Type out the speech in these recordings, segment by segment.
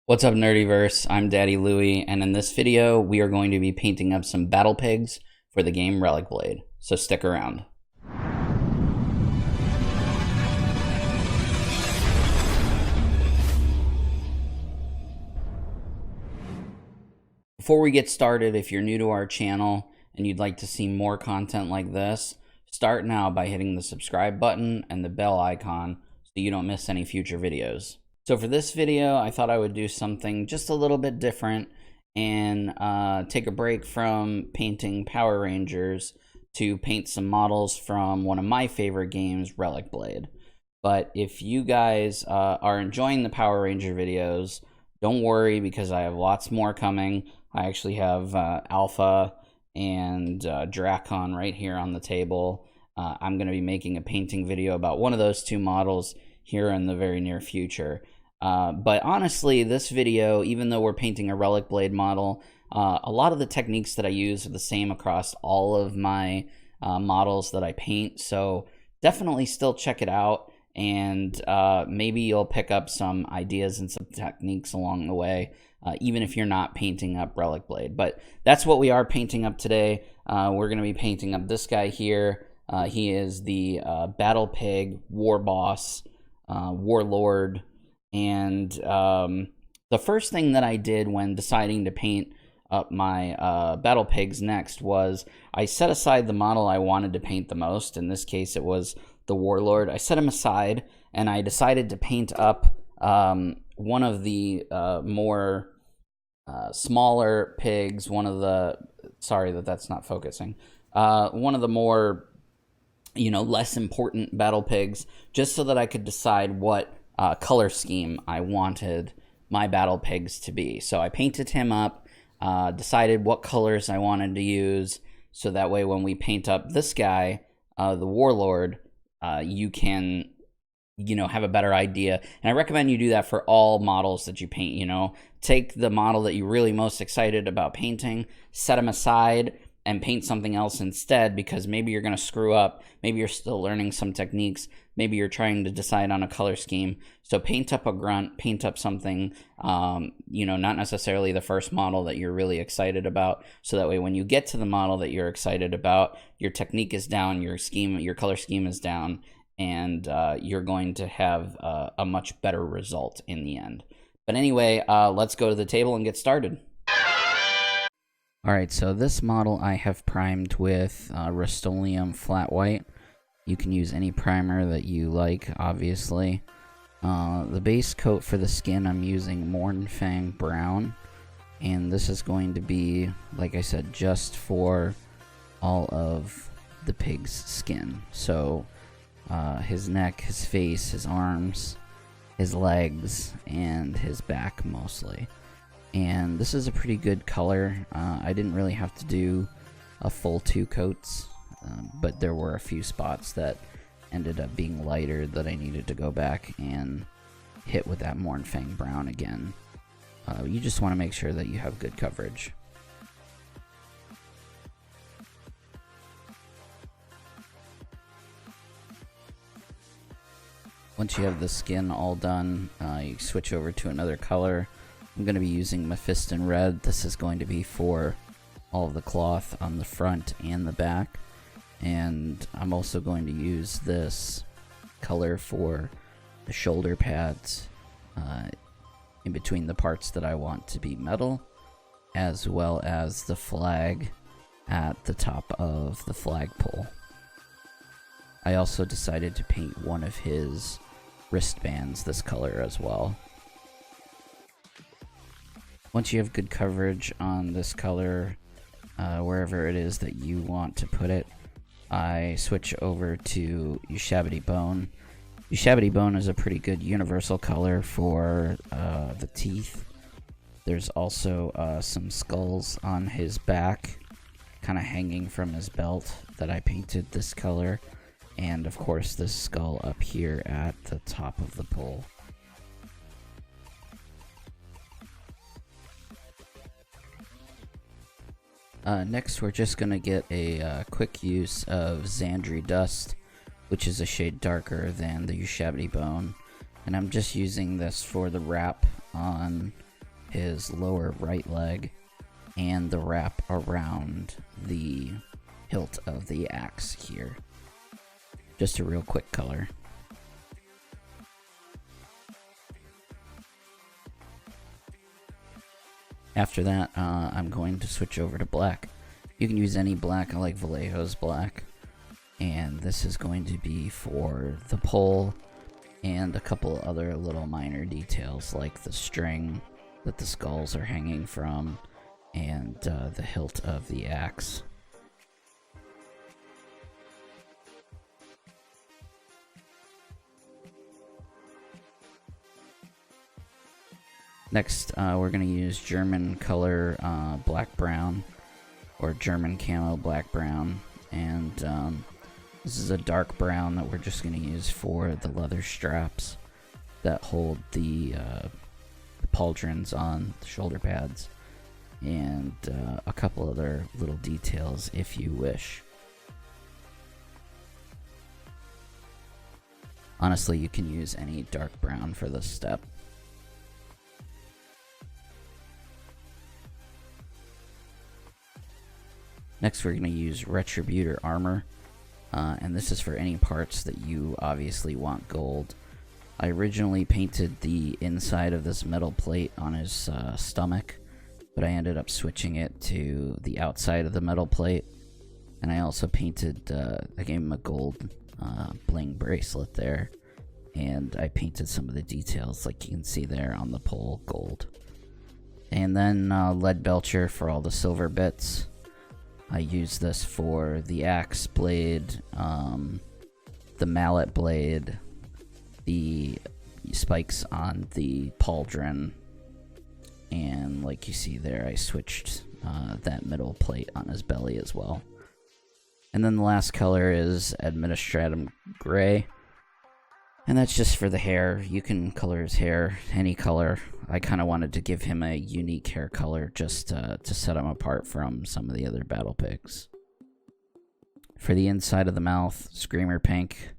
What's up, Nerdyverse? I'm Daddy Louie, and in this video, we are going to be painting up some battle pigs for the game Relicblade, so stick around. Before we get started, if you're new to our channel and you'd like to see more content like this, start now by hitting the subscribe button and the bell icon so you don't miss any future videos. So for this video, I thought I would do something just a little bit different and take a break from painting Power Rangers to paint some models from one of my favorite games, Relicblade. But if you guys are enjoying the Power Ranger videos, don't worry because I have lots more coming. I actually have Alpha and Dracon right here on the table. I'm going to be making a painting video about one of those two models here in the very near future. But honestly, this video, even though we're painting a Relicblade model, a lot of the techniques that I use are the same across all of my models that I paint. So definitely still check it out, and maybe you'll pick up some ideas and some techniques along the way, even if you're not painting up Relicblade. But that's what we are painting up today. We're going to be painting up this guy here. He is the Battle Pig, War Boss, Warlord. And the first thing that I did when deciding to paint up my battle pigs next was I set aside the model I wanted to paint the most. In this case, it was the Warlord. I set him aside, and I decided to paint up one of the more smaller pigs, one of the, sorry that's not focusing, one of the more, less important battle pigs, just so that I could decide what color scheme I wanted my battle pigs to be. So I painted him up, decided what colors I wanted to use, so that way when we paint up this guy, the Warlord, you can, have a better idea. And I recommend you do that for all models that you paint. Take the model that you're really most excited about painting, set them aside, and paint something else instead, because maybe you're going to screw up. Maybe you're still learning some techniques. Maybe you're trying to decide on a color scheme. So paint up a grunt, paint up something, not necessarily the first model that you're really excited about. So that way when you get to the model that you're excited about, your technique is down, your color scheme is down, and you're going to have a much better result in the end. But anyway, let's go to the table and get started. Alright, so this model I have primed with Rust-Oleum Flat White. You can use any primer that you like, obviously. The base coat for the skin, I'm using Mornfang Brown. And this is going to be, like I said, just for all of the pig's skin. So, his neck, his face, his arms, his legs, and his back mostly. And this is a pretty good color. I didn't really have to do a full 2 coats, but there were a few spots that ended up being lighter that I needed to go back and hit with that Mornfang Brown again. You just want to make sure that you have good coverage. Once you have the skin all done, you switch over to another color. I'm going to be using Mephiston Red. This is going to be for all of the cloth on the front and the back. And I'm also going to use this color for the shoulder pads in between the parts that I want to be metal, as well as the flag at the top of the flagpole. I also decided to paint one of his wristbands this color as well. Once you have good coverage on this color, wherever it is that you want to put it, I switch over to Ushabti Bone. Ushabti Bone is a pretty good universal color for the teeth. There's also some skulls on his back, kind of hanging from his belt, that I painted this color. And of course this skull up here at the top of the pole. Next, we're just going to get a quick use of Xandri Dust, which is a shade darker than the Ushabti Bone. And I'm just using this for the wrap on his lower right leg and the wrap around the hilt of the axe here. Just a real quick color. After that, I'm going to switch over to black. You can use any black. I like Vallejo's black. And this is going to be for the pole and a couple other little minor details like the string that the skulls are hanging from and the hilt of the axe. Next, we're going to use German color black-brown, or German camo black-brown, and this is a dark brown that we're just going to use for the leather straps that hold the pauldrons on the shoulder pads, and a couple other little details if you wish. Honestly, you can use any dark brown for this step. Next, we're going to use Retributive armor, and this is for any parts that you obviously want gold. I originally painted the inside of this metal plate on his stomach, but I ended up switching it to the outside of the metal plate, and I also painted, I gave him a gold bling bracelet there, and I painted some of the details like you can see there on the pole gold. And then lead belcher for all the silver bits. I use this for the axe blade, the mallet blade, the spikes on the pauldron, and like you see there, I switched that middle plate on his belly as well. And then the last color is Administratum Gray, and that's just for the hair. You can color his hair any color. I kind of wanted to give him a unique hair color just to set him apart from some of the other battle pigs. For the inside of the mouth, Screamer Pink,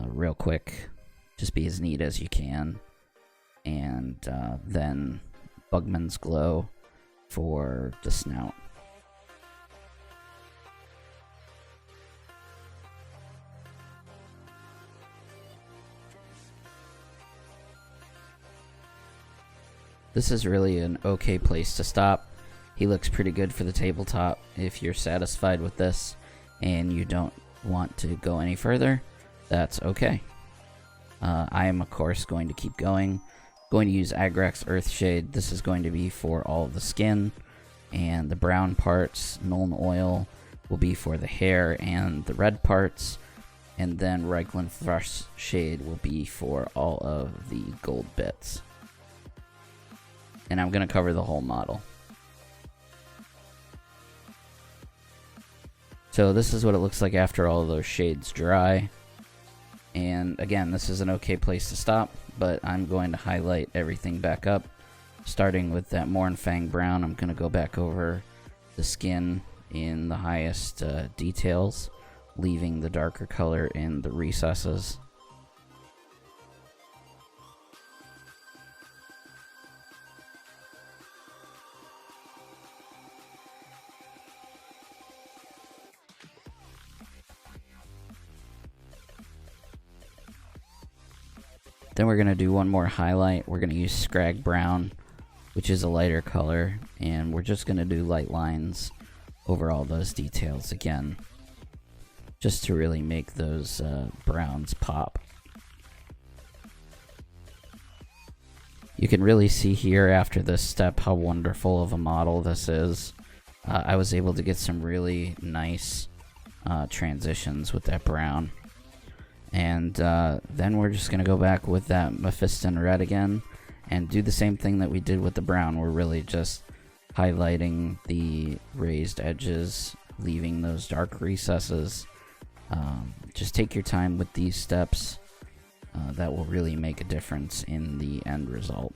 real quick, just be as neat as you can. And then Bugman's Glow for the snout. This is really an okay place to stop. He looks pretty good for the tabletop. If you're satisfied with this and you don't want to go any further, that's okay. I am, of course, going to keep going. Going to use Agrax Earthshade. This is going to be for all of the skin, and the brown parts, Nuln Oil, will be for the hair and the red parts, and then Reikland Frost Shade will be for all of the gold bits. And I'm going to cover the whole model. So this is what it looks like after all of those shades dry. And again, this is an okay place to stop, but I'm going to highlight everything back up. Starting with that Mournfang Brown, I'm going to go back over the skin in the highest details, leaving the darker color in the recesses. Then we're going to do one more highlight. We're going to use Scrag Brown, which is a lighter color, and we're just going to do light lines over all those details again, just to really make those browns pop. You can really see here after this step how wonderful of a model this is. I was able to get some really nice transitions with that brown. And then we're just going to go back with that Mephiston red again and do the same thing that we did with the brown. We're really just highlighting the raised edges, leaving those dark recesses. Just take your time with these steps. That will really make a difference in the end result.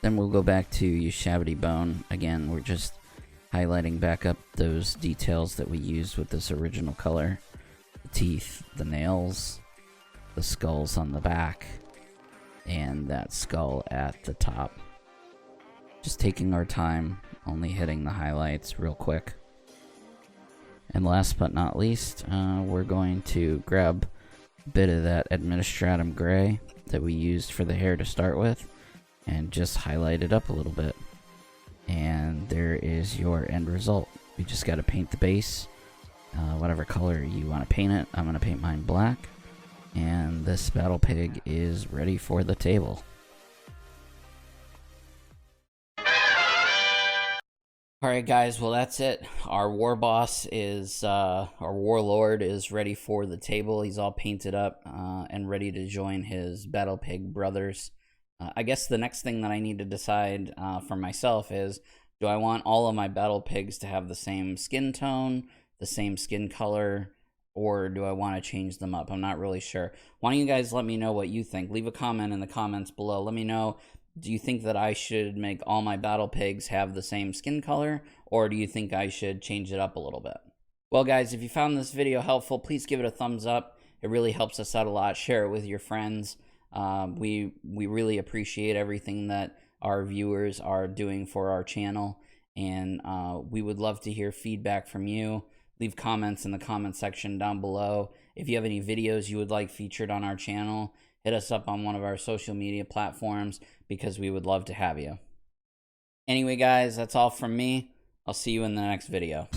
Then we'll go back to Ushabti Bone. Again, we're just highlighting back up those details that we used with this original color. The teeth, the nails, the skulls on the back and that skull at the top. Just taking our time, only hitting the highlights real quick. And last but not least, we're going to grab a bit of that Administratum Gray that we used for the hair to start with and just highlight it up a little bit. And there is your end result. You just got to paint the base, whatever color you want to paint it. I'm going to paint mine black. And this battle pig is ready for the table. Alright guys, well that's it. Our war boss is, our warlord is ready for the table. He's all painted up and ready to join his battle pig brothers. I guess the next thing that I need to decide for myself is, do I want all of my battle pigs to have the same skin tone, the same skin color, or do I want to change them up? I'm not really sure. Why don't you guys let me know what you think? Leave a comment in the comments below. Let me know, do you think that I should make all my battle pigs have the same skin color, or do you think I should change it up a little bit? Well guys, if you found this video helpful, please give it a thumbs up. It really helps us out a lot. Share it with your friends. We really appreciate everything that our viewers are doing for our channel, and we would love to hear feedback from you. Leave comments in the comment section down below. If you have any videos you would like featured on our channel, hit us up on one of our social media platforms, because we would love to have you. Anyway guys, that's all from me. I'll see you in the next video.